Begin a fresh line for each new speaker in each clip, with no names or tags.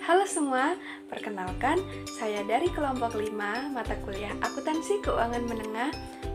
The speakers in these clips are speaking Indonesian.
Halo semua, perkenalkan saya dari kelompok 5 mata kuliah Akuntansi Keuangan Menengah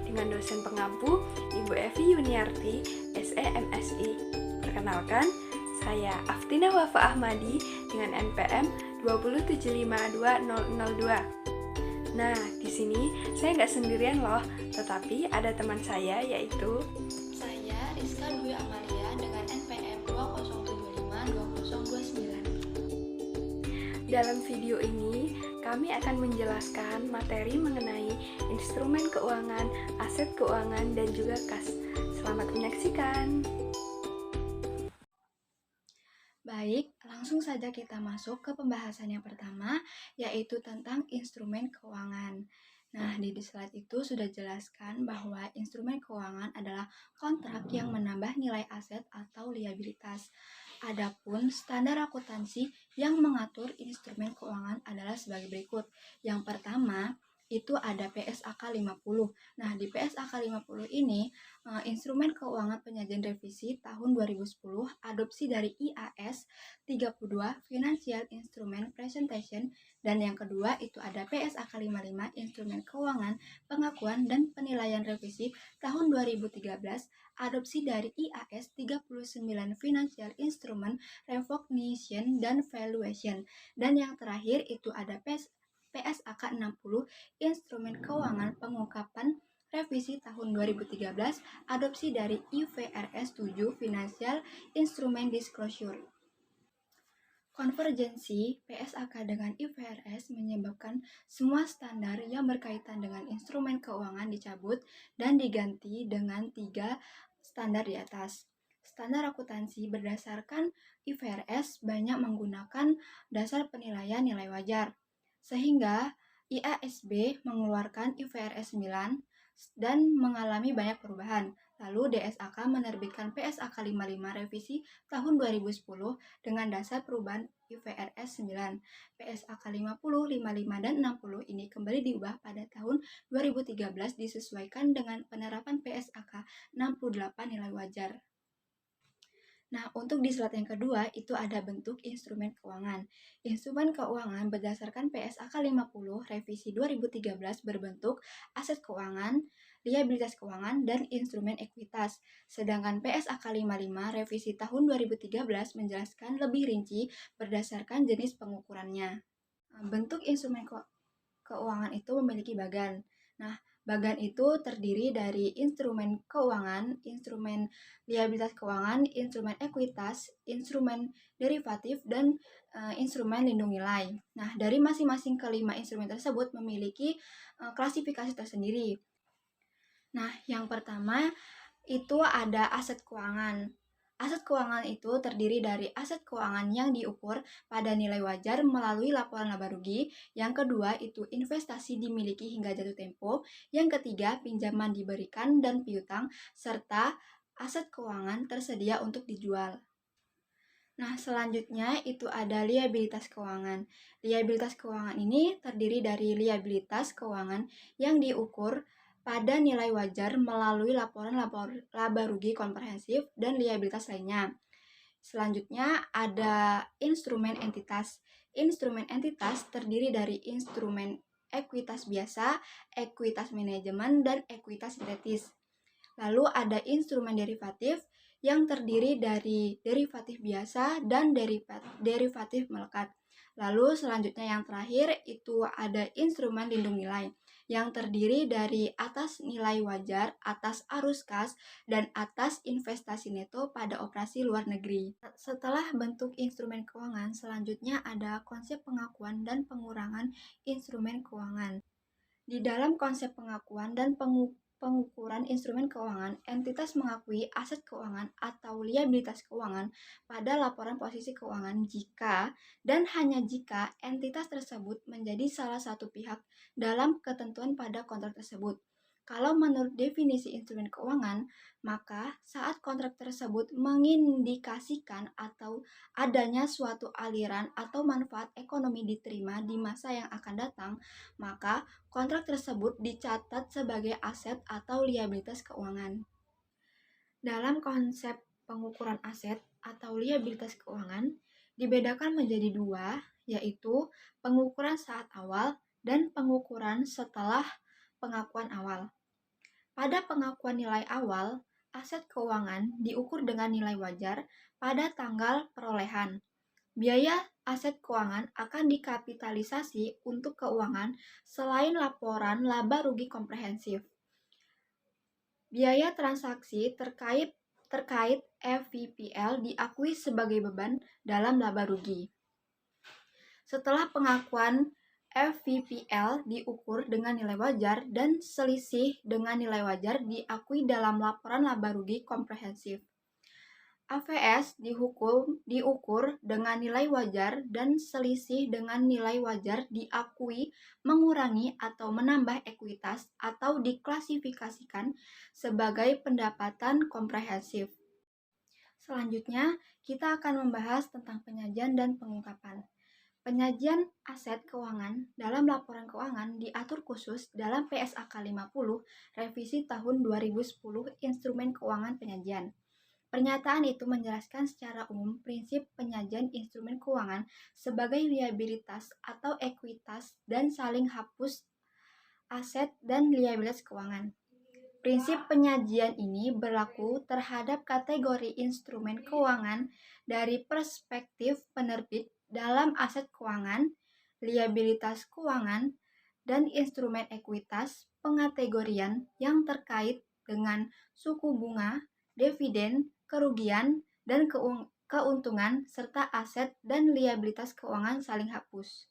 dengan dosen pengampu Ibu Evi Yuniarti, SE/MSI. Perkenalkan, saya Aftina Wafa Ahmadi dengan NPM 207522002. Nah, di sini saya nggak sendirian loh, tetapi ada teman saya yaitu
Saya Rizka Dwi Amalia dengan NPM 20752029.
Dalam video ini, kami akan menjelaskan materi mengenai instrumen keuangan, aset keuangan, dan juga kas. Selamat menyaksikan.
Baik, langsung saja kita masuk ke pembahasan yang pertama, yaitu tentang instrumen keuangan. Nah, di slide itu sudah jelaskan bahwa instrumen keuangan adalah kontrak yang menambah nilai aset atau liabilitas. Adapun standar akuntansi yang mengatur instrumen keuangan adalah sebagai berikut. Yang pertama, itu ada PSAK 50. Nah, di PSAK 50 ini instrumen keuangan penyajian revisi tahun 2010 adopsi dari IAS 32 Financial Instrument Presentation, dan yang kedua itu ada PSAK 55 instrumen keuangan pengakuan dan penilaian revisi tahun 2013 adopsi dari IAS 39 Financial Instrument Recognition dan Valuation, dan yang terakhir itu ada PSAK 60 Instrumen Keuangan Pengungkapan Revisi tahun 2013 adopsi dari IFRS 7 Financial Instrument Disclosure. Konvergensi PSAK dengan IFRS menyebabkan semua standar yang berkaitan dengan instrumen keuangan dicabut dan diganti dengan 3 standar di atas. Standar akuntansi berdasarkan IFRS banyak menggunakan dasar penilaian nilai wajar, sehingga IASB mengeluarkan IFRS 9 dan mengalami banyak perubahan. Lalu DSAK menerbitkan PSAK 55 revisi tahun 2010 dengan dasar perubahan IFRS 9. PSAK 50, 55, dan 60 ini kembali diubah pada tahun 2013 disesuaikan dengan penerapan PSAK 68 nilai wajar. Nah, untuk di slide yang kedua, itu ada bentuk instrumen keuangan. Instrumen keuangan berdasarkan PSAK 50 revisi 2013 berbentuk aset keuangan, liabilitas keuangan, dan instrumen ekuitas. Sedangkan PSAK 55 revisi tahun 2013 menjelaskan lebih rinci berdasarkan jenis pengukurannya. Bentuk instrumen keuangan itu memiliki bagan. Nah, bagan itu terdiri dari instrumen keuangan, instrumen liabilitas keuangan, instrumen ekuitas, instrumen derivatif, dan instrumen lindung nilai. Nah, dari masing-masing kelima instrumen tersebut memiliki klasifikasi tersendiri. Nah, yang pertama itu ada aset keuangan. Aset keuangan itu terdiri dari aset keuangan yang diukur pada nilai wajar melalui laporan laba rugi. Yang kedua itu investasi dimiliki hingga jatuh tempo. Yang ketiga pinjaman diberikan dan piutang, serta aset keuangan tersedia untuk dijual. Nah, selanjutnya itu ada liabilitas keuangan. Liabilitas keuangan ini terdiri dari liabilitas keuangan yang diukur pada nilai wajar melalui laporan laba rugi komprehensif dan liabilitas lainnya. Selanjutnya ada instrumen entitas. Instrumen entitas terdiri dari instrumen ekuitas biasa, ekuitas manajemen, dan ekuitas sintetis. Lalu ada instrumen derivatif yang terdiri dari derivatif biasa dan derivatif melekat. Lalu selanjutnya yang terakhir itu ada instrumen lindung nilai yang terdiri dari atas nilai wajar, atas arus kas, dan atas investasi neto pada operasi luar negeri. Setelah bentuk instrumen keuangan, selanjutnya ada konsep pengakuan dan pengurangan instrumen keuangan. Di dalam konsep pengakuan dan pengukuran instrumen keuangan, entitas mengakui aset keuangan atau liabilitas keuangan pada laporan posisi keuangan jika dan hanya jika entitas tersebut menjadi salah satu pihak dalam ketentuan pada kontrak tersebut. Kalau menurut definisi instrumen keuangan, maka saat kontrak tersebut mengindikasikan atau adanya suatu aliran atau manfaat ekonomi diterima di masa yang akan datang, maka kontrak tersebut dicatat sebagai aset atau liabilitas keuangan. Dalam konsep pengukuran aset atau liabilitas keuangan, dibedakan menjadi dua, yaitu pengukuran saat awal dan pengukuran setelah pengakuan awal. Pada pengakuan nilai awal, aset keuangan diukur dengan nilai wajar pada tanggal perolehan. Biaya aset keuangan akan dikapitalisasi untuk keuangan selain laporan laba rugi komprehensif. Biaya transaksi terkait FVPL diakui sebagai beban dalam laba rugi. Setelah pengakuan FVPL diukur dengan nilai wajar dan selisih dengan nilai wajar diakui dalam laporan laba rugi komprehensif. AVS diukur dengan nilai wajar dan selisih dengan nilai wajar diakui mengurangi atau menambah ekuitas atau diklasifikasikan sebagai pendapatan komprehensif. Selanjutnya, kita akan membahas tentang penyajian dan pengungkapan. Penyajian aset keuangan dalam laporan keuangan diatur khusus dalam PSAK 50 revisi tahun 2010 Instrumen Keuangan Penyajian. Pernyataan itu menjelaskan secara umum prinsip penyajian instrumen keuangan sebagai liabilitas atau ekuitas dan saling hapus aset dan liabilitas keuangan. Prinsip penyajian ini berlaku terhadap kategori instrumen keuangan dari perspektif penerbit dalam aset keuangan, liabilitas keuangan, dan instrumen ekuitas pengategorian yang terkait dengan suku bunga, dividen, kerugian, dan keuntungan, serta aset dan liabilitas keuangan saling hapus.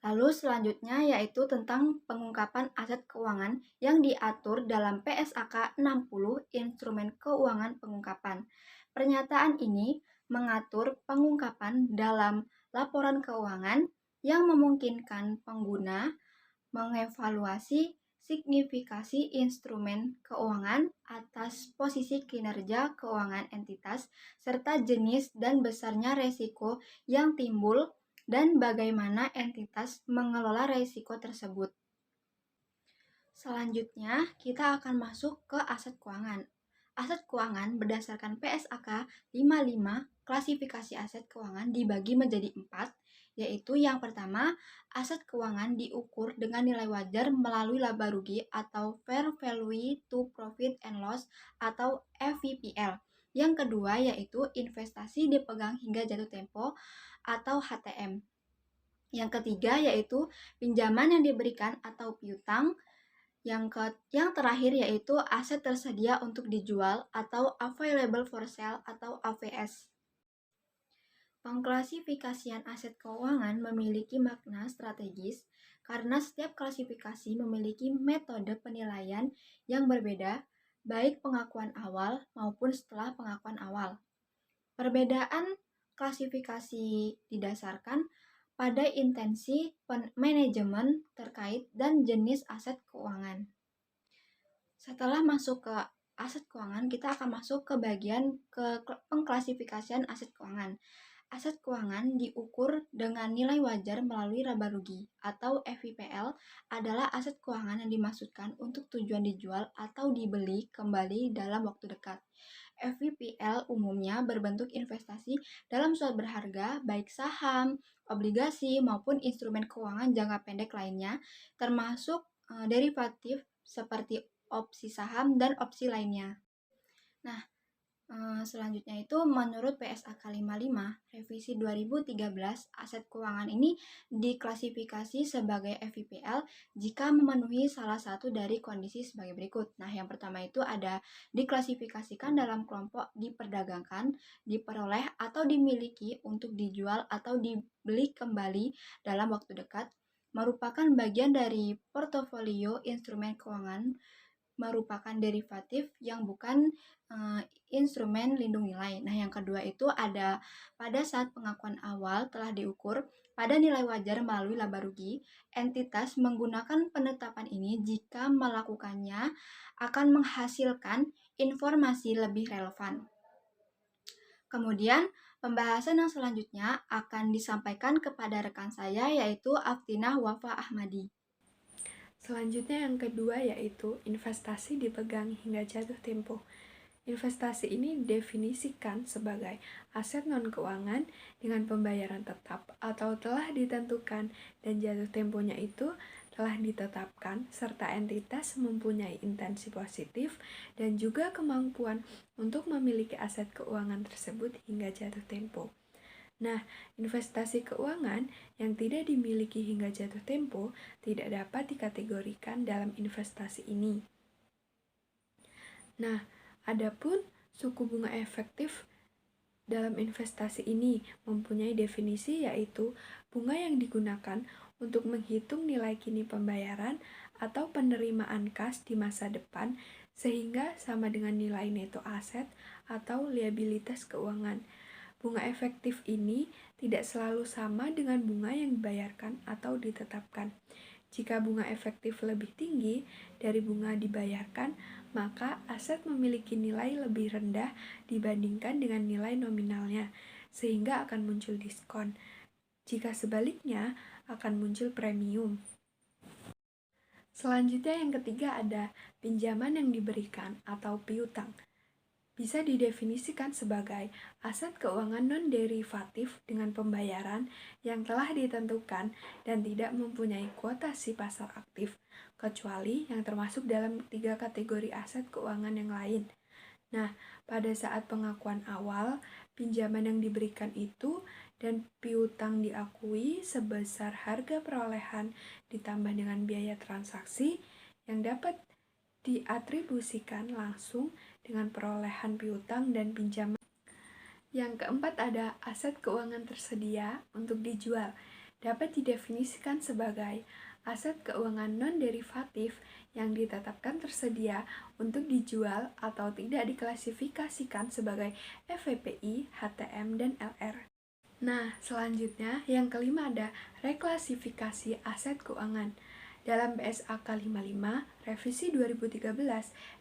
Lalu selanjutnya yaitu tentang pengungkapan aset keuangan yang diatur dalam PSAK 60 Instrumen Keuangan Pengungkapan. Pernyataan ini mengatur pengungkapan dalam laporan keuangan yang memungkinkan pengguna mengevaluasi signifikasi instrumen keuangan atas posisi kinerja keuangan entitas serta jenis dan besarnya resiko yang timbul dan bagaimana entitas mengelola risiko tersebut. Selanjutnya, kita akan masuk ke aset keuangan. Aset keuangan berdasarkan PSAK 55, klasifikasi aset keuangan dibagi menjadi 4, yaitu yang pertama, aset keuangan diukur dengan nilai wajar melalui laba rugi atau Fair Value to Profit and Loss atau FVPL. Yang kedua yaitu investasi dipegang hingga jatuh tempo atau HTM. Yang ketiga yaitu pinjaman yang diberikan atau piutang. Yang terakhir yaitu aset tersedia untuk dijual atau available for sale atau AVS. Pengklasifikasian aset keuangan memiliki makna strategis karena setiap klasifikasi memiliki metode penilaian yang berbeda, baik pengakuan awal maupun setelah pengakuan awal. Perbedaan klasifikasi didasarkan pada intensi manajemen terkait dan jenis aset keuangan. Setelah masuk ke aset keuangan, kita akan masuk ke bagian pengklasifikasian aset keuangan. Aset keuangan diukur dengan nilai wajar melalui laba rugi atau FVPL adalah aset keuangan yang dimaksudkan untuk tujuan dijual atau dibeli kembali dalam waktu dekat. FVPL umumnya berbentuk investasi dalam suatu berharga, baik saham, obligasi, maupun instrumen keuangan jangka pendek lainnya, termasuk derivatif seperti opsi saham dan opsi lainnya. Nah, selanjutnya itu menurut PSAK 55 revisi 2013 aset keuangan ini diklasifikasi sebagai FVPL jika memenuhi salah satu dari kondisi sebagai berikut. Nah, yang pertama itu ada diklasifikasikan dalam kelompok diperdagangkan, diperoleh atau dimiliki untuk dijual atau dibeli kembali dalam waktu dekat, merupakan bagian dari portofolio instrumen keuangan, merupakan derivatif yang bukan instrumen lindung nilai. Nah, yang kedua itu ada pada saat pengakuan awal telah diukur pada nilai wajar melalui laba rugi, entitas menggunakan penetapan ini jika melakukannya akan menghasilkan informasi lebih relevan. Kemudian, pembahasan yang selanjutnya akan disampaikan kepada rekan saya yaitu Aftinah Wafa Ahmadi.
Selanjutnya yang kedua yaitu investasi dipegang hingga jatuh tempo. Investasi ini didefinisikan sebagai aset non-keuangan dengan pembayaran tetap atau telah ditentukan dan jatuh temponya itu telah ditetapkan, serta entitas mempunyai intensi positif dan juga kemampuan untuk memiliki aset keuangan tersebut hingga jatuh tempo. Nah, investasi keuangan yang tidak dimiliki hingga jatuh tempo tidak dapat dikategorikan dalam investasi ini. Nah, adapun suku bunga efektif dalam investasi ini mempunyai definisi, yaitu bunga yang digunakan untuk menghitung nilai kini pembayaran atau penerimaan kas di masa depan sehingga sama dengan nilai neto aset atau liabilitas keuangan. Bunga efektif ini tidak selalu sama dengan bunga yang dibayarkan atau ditetapkan. Jika bunga efektif lebih tinggi dari bunga dibayarkan, maka aset memiliki nilai lebih rendah dibandingkan dengan nilai nominalnya, sehingga akan muncul diskon. Jika sebaliknya, akan muncul premium. Selanjutnya yang ketiga ada pinjaman yang diberikan atau piutang. Bisa didefinisikan sebagai aset keuangan non-derivatif dengan pembayaran yang telah ditentukan dan tidak mempunyai kuotasi pasar aktif, kecuali yang termasuk dalam 3 kategori aset keuangan yang lain. Nah, pada saat pengakuan awal, pinjaman yang diberikan itu dan piutang diakui sebesar harga perolehan ditambah dengan biaya transaksi yang dapat diatribusikan langsung dengan perolehan piutang dan pinjaman. Yang keempat ada aset keuangan tersedia untuk dijual. Dapat didefinisikan sebagai aset keuangan non-derivatif yang ditetapkan tersedia untuk dijual atau tidak diklasifikasikan sebagai FVPI, HTM, dan LR. Nah, selanjutnya yang kelima ada reklasifikasi aset keuangan. Dalam BSAK 55, revisi 2013,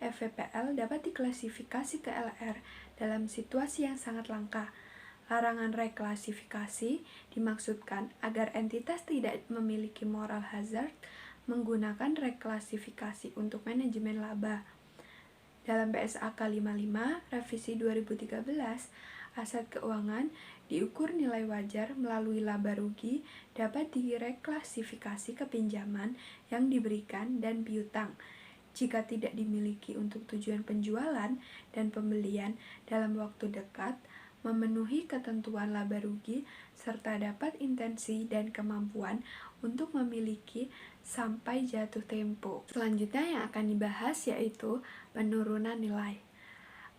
FVPL dapat diklasifikasi ke LR dalam situasi yang sangat langka. Larangan reklasifikasi dimaksudkan agar entitas tidak memiliki moral hazard menggunakan reklasifikasi untuk manajemen laba. Dalam BSAK 55, revisi 2013, aset keuangan diukur nilai wajar melalui laba rugi dapat direklasifikasi ke pinjaman yang diberikan dan piutang jika tidak dimiliki untuk tujuan penjualan dan pembelian dalam waktu dekat, memenuhi ketentuan laba rugi, serta dapat intensi dan kemampuan untuk memiliki sampai jatuh tempo. Selanjutnya yang akan dibahas yaitu penurunan nilai.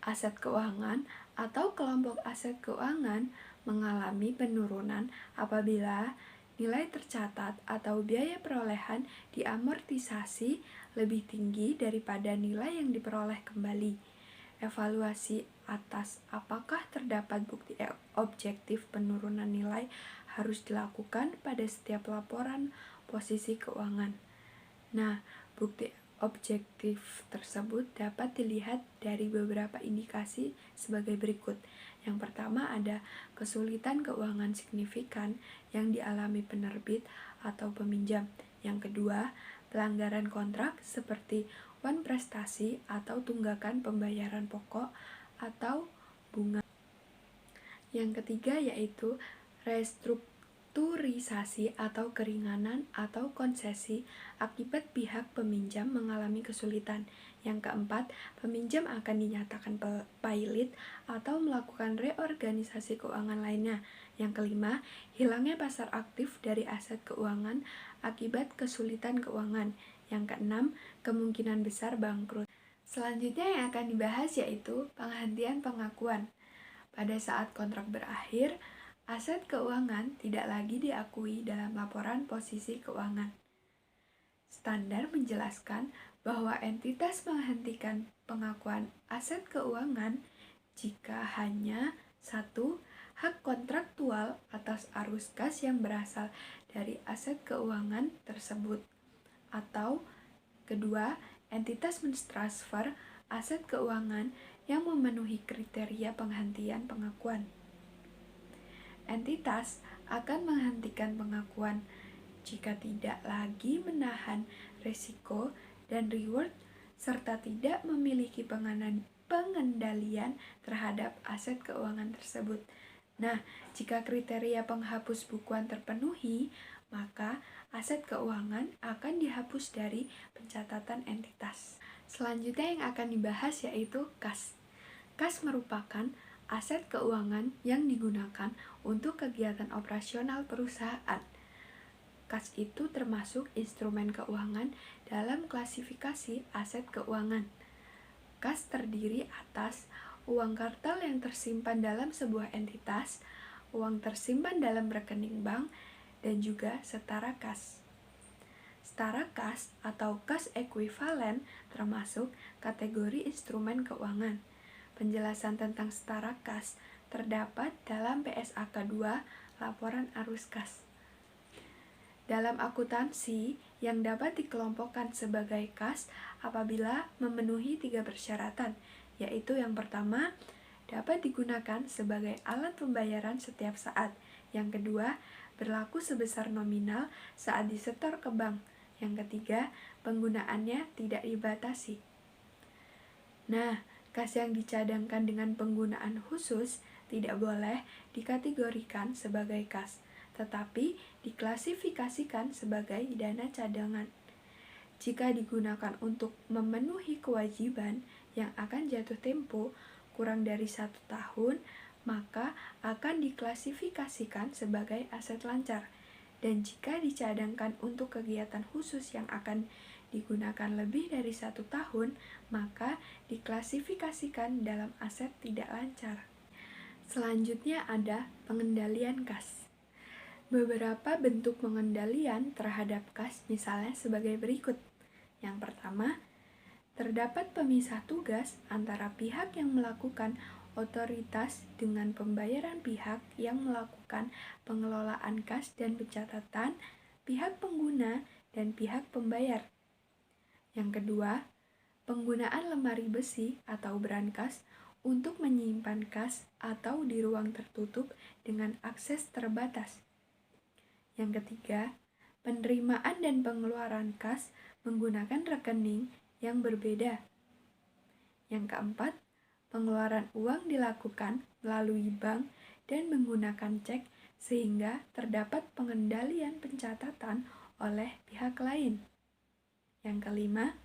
Aset keuangan atau kelompok aset keuangan mengalami penurunan apabila nilai tercatat atau biaya perolehan diamortisasi lebih tinggi daripada nilai yang diperoleh kembali. Evaluasi atas apakah terdapat bukti objektif penurunan nilai harus dilakukan pada setiap laporan posisi keuangan. Nah, bukti objektif tersebut dapat dilihat dari beberapa indikasi sebagai berikut. Yang pertama ada kesulitan keuangan signifikan yang dialami penerbit atau peminjam. Yang kedua, pelanggaran kontrak seperti wan prestasi atau tunggakan pembayaran pokok atau bunga. Yang ketiga yaitu restrukturisasi atau keringanan atau konsesi akibat pihak peminjam mengalami kesulitan. Yang keempat, peminjam akan dinyatakan pailit atau melakukan reorganisasi keuangan lainnya. Yang kelima, hilangnya pasar aktif dari aset keuangan akibat kesulitan keuangan. Yang keenam, kemungkinan besar bangkrut. Selanjutnya yang akan dibahas yaitu penghentian pengakuan. Pada saat kontrak berakhir, aset keuangan tidak lagi diakui dalam laporan posisi keuangan. Standar menjelaskan bahwa entitas menghentikan pengakuan aset keuangan jika hanya 1. Hak kontraktual atas arus kas yang berasal dari aset keuangan tersebut, atau kedua, entitas mentransfer aset keuangan yang memenuhi kriteria penghentian pengakuan. Entitas akan menghentikan pengakuan jika tidak lagi menahan risiko dan reward serta tidak memiliki pengendalian terhadap aset keuangan tersebut. Nah, jika kriteria penghapus bukuan terpenuhi, maka aset keuangan akan dihapus dari pencatatan entitas. Selanjutnya yang akan dibahas yaitu kas. Kas merupakan aset keuangan yang digunakan untuk kegiatan operasional perusahaan. Kas itu termasuk instrumen keuangan dalam klasifikasi aset keuangan. Kas terdiri atas uang kartal yang tersimpan dalam sebuah entitas, uang tersimpan dalam rekening bank, dan juga setara kas. Setara kas atau kas ekuivalen termasuk kategori instrumen keuangan. Penjelasan tentang setara kas terdapat dalam PSAK 2, Laporan Arus Kas. Dalam akuntansi, yang dapat dikelompokkan sebagai kas apabila memenuhi 3 persyaratan, yaitu yang pertama, dapat digunakan sebagai alat pembayaran setiap saat. Yang kedua, berlaku sebesar nominal saat disetor ke bank. Yang ketiga, penggunaannya tidak dibatasi. Nah, kas yang dicadangkan dengan penggunaan khusus tidak boleh dikategorikan sebagai kas, tetapi diklasifikasikan sebagai dana cadangan. Jika digunakan untuk memenuhi kewajiban yang akan jatuh tempo kurang dari 1 tahun, maka akan diklasifikasikan sebagai aset lancar. Dan jika dicadangkan untuk kegiatan khusus yang akan digunakan lebih dari 1 tahun, maka diklasifikasikan dalam aset tidak lancar. Selanjutnya ada pengendalian kas. Beberapa bentuk pengendalian terhadap kas misalnya sebagai berikut. Yang pertama, terdapat pemisah tugas antara pihak yang melakukan otoritas dengan pembayaran pihak yang melakukan pengelolaan kas dan pencatatan, pihak pengguna, dan pihak pembayar. Yang kedua, penggunaan lemari besi atau brankas untuk menyimpan kas atau di ruang tertutup dengan akses terbatas. Yang ketiga, penerimaan dan pengeluaran kas menggunakan rekening yang berbeda. Yang keempat, pengeluaran uang dilakukan melalui bank dan menggunakan cek sehingga terdapat pengendalian pencatatan oleh pihak lain. Yang kelima,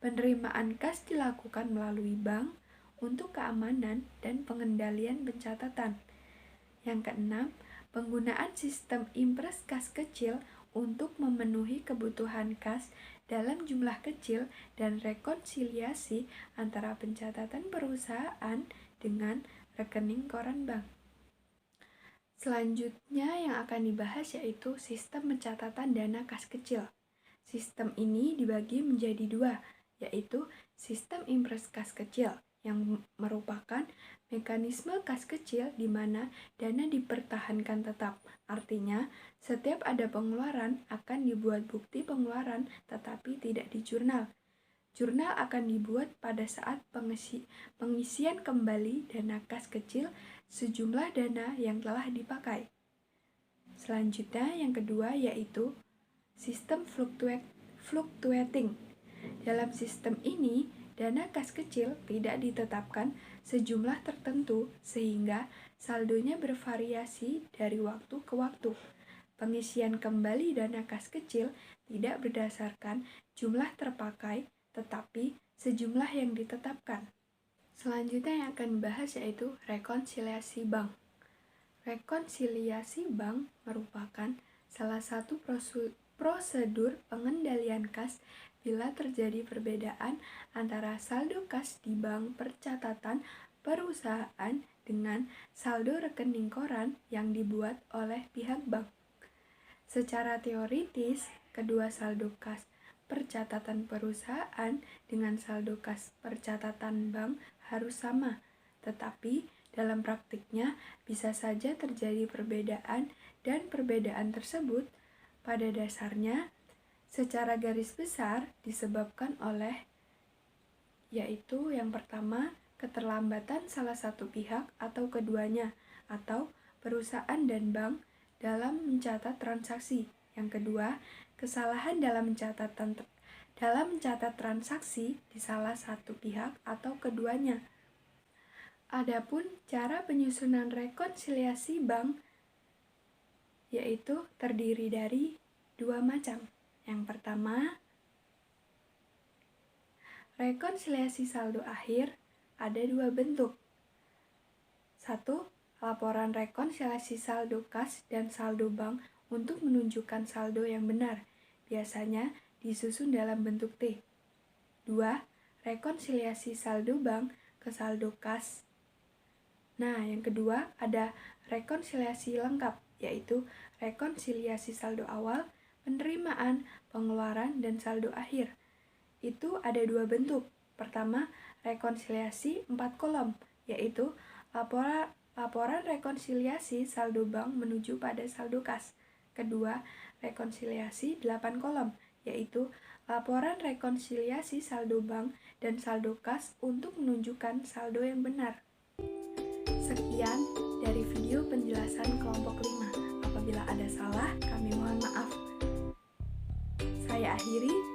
penerimaan kas dilakukan melalui bank untuk keamanan dan pengendalian pencatatan. Yang keenam, penggunaan sistem impres kas kecil untuk memenuhi kebutuhan kas dalam jumlah kecil dan rekonsiliasi antara pencatatan perusahaan dengan rekening koran bank. Selanjutnya yang akan dibahas yaitu sistem pencatatan dana kas kecil. Sistem ini dibagi menjadi 2, yaitu sistem impres kas kecil yang merupakan mekanisme kas kecil di mana dana dipertahankan tetap. Artinya, setiap ada pengeluaran akan dibuat bukti pengeluaran tetapi tidak di jurnal. Jurnal akan dibuat pada saat pengisian kembali dana kas kecil sejumlah dana yang telah dipakai. Selanjutnya yang kedua yaitu sistem fluctuating. Dalam sistem ini, dana kas kecil tidak ditetapkan sejumlah tertentu sehingga saldonya bervariasi dari waktu ke waktu. Pengisian kembali dana kas kecil tidak berdasarkan jumlah terpakai, tetapi sejumlah yang ditetapkan. Selanjutnya yang akan dibahas yaitu rekonsiliasi bank. Rekonsiliasi bank merupakan salah satu prosedur pengendalian kas bila terjadi perbedaan antara saldo kas di bank percatatan perusahaan dengan saldo rekening koran yang dibuat oleh pihak bank. Secara teoritis, kedua saldo kas percatatan perusahaan dengan saldo kas percatatan bank harus sama, tetapi dalam praktiknya bisa saja terjadi perbedaan dan perbedaan tersebut pada dasarnya secara garis besar disebabkan oleh yaitu yang pertama, keterlambatan salah satu pihak atau keduanya atau perusahaan dan bank dalam mencatat transaksi. Yang kedua, kesalahan dalam dalam mencatat transaksi di salah satu pihak atau keduanya. Adapun cara penyusunan rekonsiliasi bank yaitu terdiri dari dua macam. Yang pertama, rekonsiliasi saldo akhir ada dua bentuk. 1. Laporan rekonsiliasi saldo kas dan saldo bank untuk menunjukkan saldo yang benar, biasanya disusun dalam bentuk T. 2. Rekonsiliasi saldo bank ke saldo kas. Nah, yang kedua ada rekonsiliasi lengkap, yaitu rekonsiliasi saldo awal, penerimaan, pengeluaran, dan saldo akhir. Itu ada dua bentuk. Pertama, rekonsiliasi 4 kolom, yaitu laporan rekonsiliasi saldo bank menuju pada saldo kas. Kedua, rekonsiliasi 8 kolom, yaitu laporan rekonsiliasi saldo bank dan saldo kas untuk menunjukkan saldo yang benar. Sekian dari video penjelasan kelompok 5. Apabila ada salah, kami mohon maaf. Saya akhiri.